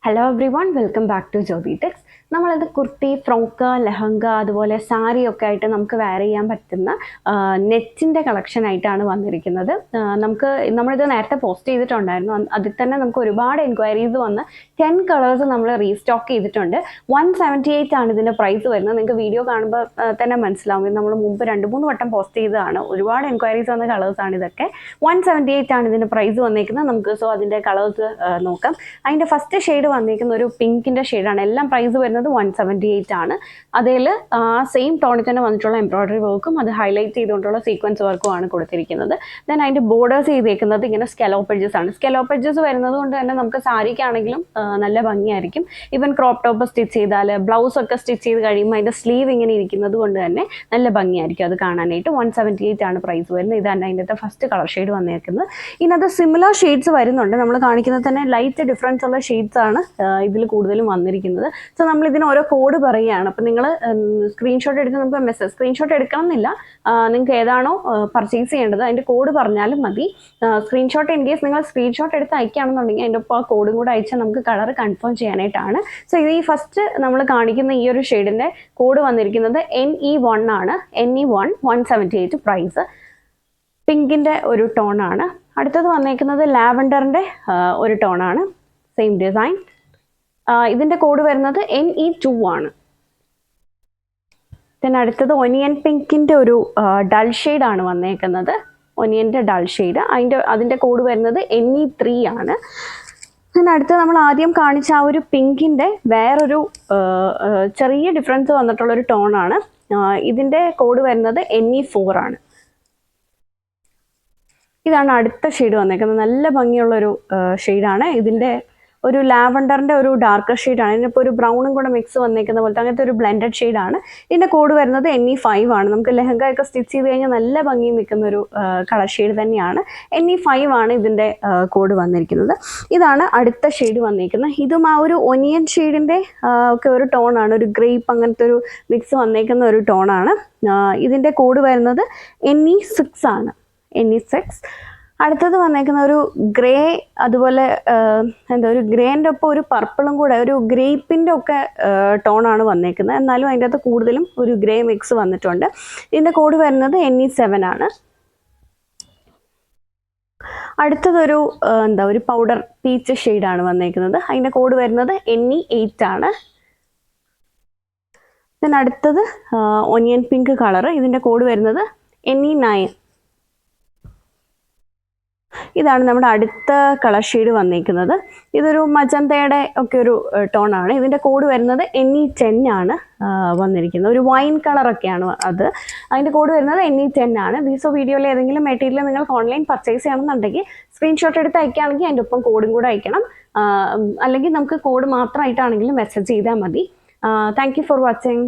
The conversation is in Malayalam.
Hello everyone, welcome back to Joby techs. നമ്മളത് കുർത്തി, ഫ്രോക്ക്, ലെഹങ്ക, അതുപോലെ സാരി ഒക്കെ ആയിട്ട് നമുക്ക് വെയർ ചെയ്യാൻ പറ്റുന്ന നെറ്റിൻ്റെ കളക്ഷനായിട്ടാണ് വന്നിരിക്കുന്നത്. നമ്മളിത് നേരത്തെ പോസ്റ്റ് ചെയ്തിട്ടുണ്ടായിരുന്നു. അതിൽ തന്നെ നമുക്ക് ഒരുപാട് എൻക്വയറീസ് വന്ന് 10 കളേഴ്സ് നമ്മൾ റീസ്റ്റോക്ക് ചെയ്തിട്ടുണ്ട്. 178 ആണ് ഇതിൻ്റെ പ്രൈസ് വരുന്നത്. നിങ്ങൾക്ക് വീഡിയോ കാണുമ്പോൾ തന്നെ മനസ്സിലാവും. നമ്മൾ മുമ്പ് 2-3 വട്ടം പോസ്റ്റ് ചെയ്തതാണ്. ഒരുപാട് എൻക്വയറീസ് വന്ന കളേഴ്സാണ് ഇതൊക്കെ. 178 ആണ് ഇതിൻ്റെ പ്രൈസ് വന്നേക്കുന്നത്. നമുക്ക് അതിൻ്റെ കളേഴ്സ് നോക്കാം. അതിൻ്റെ ഫസ്റ്റ് ഷെയ്ഡ് വന്നിരിക്കുന്ന ഒരു പിങ്കിൻ്റെ ഷെയ്ഡാണ്. എല്ലാം പ്രൈസ് വരുന്നത് 178 ആണ്. അതിൽ സെയിം ടോണിൽ തന്നെ വന്നിട്ടുള്ള എംബ്രോയിഡറി വർക്കും അത് ഹൈലൈറ്റ് ചെയ്തുകൊണ്ടുള്ള സീക്വൻസ് വർക്കും ആണ് കൊടുത്തിരിക്കുന്നത്. ദെൻ അതിൻ്റെ ബോർഡേഴ്സ് ചെയ്തേക്കുന്നത് ഇങ്ങനെ സ്കെലോപ്പ് എഡ്ജസ് ആണ്. സ്കെലോപ്പ് എഡ്ജസ് വരുന്നത് കൊണ്ട് തന്നെ നമുക്ക് സാരിക്കാണെങ്കിലും നല്ല ഭംഗിയായിരിക്കും. ഈവൻ ക്രോപ്പ് ടോപ്പ് സ്റ്റിച്ച് ചെയ്താൽ, ബ്ലൗസ് ഒക്കെ സ്റ്റിച്ച് ചെയ്ത് കഴിയുമ്പോൾ അതിൻ്റെ സ്ലീവ് ഇങ്ങനെ ഇരിക്കുന്നത് കൊണ്ട് തന്നെ നല്ല ഭംഗിയായിരിക്കും അത് കാണാനായിട്ട്. 178 ആണ് പ്രൈസ് വരുന്നത്. ഇതാണ് അതിൻ്റെ ഫസ്റ്റ് കളർ ഷെയ്ഡ് വന്നേക്കുന്നത്. ഇതിനകത്ത് സിമിലർ ഷെയ്ഡ്സ് വരുന്നുണ്ട്. നമ്മൾ കാണിക്കുന്നത് തന്നെ ലൈറ്റ് ഡിഫറൻസ് ഉള്ള ഷെയ്ഡ്സ് ആണ് ഇതിൽ കൂടുതലും വന്നിരിക്കുന്നത്. സോ നമ്മൾ ഇതിന് ഓരോ കോഡ് പറയുകയാണ്. അപ്പം നിങ്ങൾ സ്ക്രീൻഷോട്ട് എടുത്ത് നമുക്ക് സ്ക്രീൻഷോട്ട് എടുക്കണം എന്നില്ല. നിങ്ങൾക്ക് ഏതാണോ പർച്ചേസ് ചെയ്യേണ്ടത് അതിൻ്റെ കോഡ് പറഞ്ഞാലും മതി. സ്ക്രീൻഷോട്ട് ഇൻ കേസ് നിങ്ങൾ സ്ക്രീൻഷോട്ട് എടുത്ത് അയക്കുകയാണെന്നുണ്ടെങ്കിൽ അതിൻ്റെ ഒപ്പം ആ കോഡും കൂടെ അയച്ചാൽ നമുക്ക് കളർ കൺഫേം ചെയ്യാനായിട്ടാണ്. സോ ഇത് ഈ ഫസ്റ്റ് നമ്മൾ കാണിക്കുന്ന ഈ ഒരു ഷെയ്ഡിൻ്റെ കോഡ് വന്നിരിക്കുന്നത് NE1 ആണ്. NE1 178 price. പിങ്കിൻ്റെ ഒരു ടോണാണ്. അടുത്തത് വന്നേക്കുന്നത് ലാവൻഡറിൻ്റെ ഒരു ടോണാണ്. Same design. ഇതിൻ്റെ കോഡ് വരുന്നത് NE2 ആണ്. പിന്നെ അടുത്തത് ഒനിയൻ പിങ്കിൻ്റെ ഒരു ഡൾ ഷെയ്ഡാണ് വന്നേക്കുന്നത്. ഒനിയൻ്റെ ഡൾ ഷെയ്ഡ്. അതിൻ്റെ കോഡ് വരുന്നത് NE3 ആണ്. പിന്നെ അടുത്ത് നമ്മൾ ആദ്യം കാണിച്ച ആ ഒരു പിങ്കിൻ്റെ വേറൊരു ചെറിയ ഡിഫറൻസ് വന്നിട്ടുള്ളൊരു ടോണാണ്. ഇതിൻ്റെ കോഡ് വരുന്നത് NE4 ആണ്. ഇതാണ് അടുത്ത ഷെയ്ഡ് വന്നേക്കുന്നത്. നല്ല ഭംഗിയുള്ളൊരു ഷെയ്ഡാണ്. ഇതിൻ്റെ ഒരു ലാവൻഡറിൻ്റെ ഒരു ഡാർക്കർ ഷെയ്ഡാണ്. ഇതിനിപ്പോൾ ഒരു ബ്രൗണും കൂടെ മിക്സ് വന്നേക്കുന്ന പോലത്തെ അങ്ങനത്തെ ഒരു ബ്ലെൻഡഡ് ഷെയ്ഡാണ്. ഇതിൻ്റെ കോഡ് വരുന്നത് NE5 ആണ്. നമുക്ക് ലെഹങ്ക ഒക്കെ സ്റ്റിച്ച് ചെയ്ത് കഴിഞ്ഞാൽ നല്ല ഭംഗി നിൽക്കുന്ന ഒരു കളർ ഷെയ്ഡ് തന്നെയാണ്. NE5 ആണ് ഇതിൻ്റെ കോഡ് വന്നിരിക്കുന്നത്. ഇതാണ് അടുത്ത ഷെയ്ഡ് വന്നിരിക്കുന്നത്. ഇതും ആ ഒരു ഒനിയൻ ഷെയ്ഡിൻ്റെ ഒക്കെ ഒരു ടോണാണ്. ഒരു ഗ്രേപ്പ് അങ്ങനത്തെ ഒരു മിക്സ് വന്നേക്കുന്ന ഒരു ടോണാണ്. ഇതിൻ്റെ കോഡ് വരുന്നത് NE6 ആണ്. NE6. അടുത്തത് വന്നേക്കുന്ന ഒരു ഗ്രേ, അതുപോലെ ഒരു ഗ്രേൻ്റെ ഒപ്പം ഒരു പർപ്പിളും കൂടെ ഒരു ഗ്രേപ്പിൻ്റെ ഒക്കെ ടോണാണ് വന്നേക്കുന്നത്. എന്നാലും അതിൻ്റെ അകത്ത് കൂടുതലും ഒരു ഗ്രേ മിക്സ് വന്നിട്ടുണ്ട്. ഇതിൻ്റെ കോഡ് വരുന്നത് NE7 ആണ്. അടുത്തതൊരു ഒരു പൗഡർ പീച്ച് ഷെയ്ഡാണ് വന്നേക്കുന്നത്. അതിൻ്റെ കോഡ് വരുന്നത് NE8 ആണ്. പിന്നെ അടുത്തത് ഒനിയൻ പിങ്ക് കളറ്. ഇതിൻ്റെ കോഡ് വരുന്നത് NE9. ഇതാണ് നമ്മുടെ അടുത്ത കളർ ഷെയ്ഡ് വന്നിരിക്കുന്നത്. ഇതൊരു മജന്തയുടെ ഒക്കെ ഒരു ടോണാണ്. ഇതിൻ്റെ കോഡ് വരുന്നത് NE10 ആണ് വന്നിരിക്കുന്നത്. ഒരു വൈൻ കളറൊക്കെയാണ് അത്. അതിൻ്റെ കോഡ് വരുന്നത് NE10 ആണ്. സോ വീഡിയോയിൽ ഏതെങ്കിലും മെറ്റീരിയൽ നിങ്ങൾക്ക് ഓൺലൈൻ പർച്ചേസ് ചെയ്യണമെന്നുണ്ടെങ്കിൽ സ്ക്രീൻഷോട്ട് എടുത്ത് അയക്കുകയാണെങ്കിൽ അതിൻ്റെ ഒപ്പം കോഡും കൂടെ അയക്കണം. അല്ലെങ്കിൽ നമുക്ക് കോഡ് മാത്രമായിട്ടാണെങ്കിലും മെസ്സേജ് ചെയ്താൽ മതി. Thank you for watching.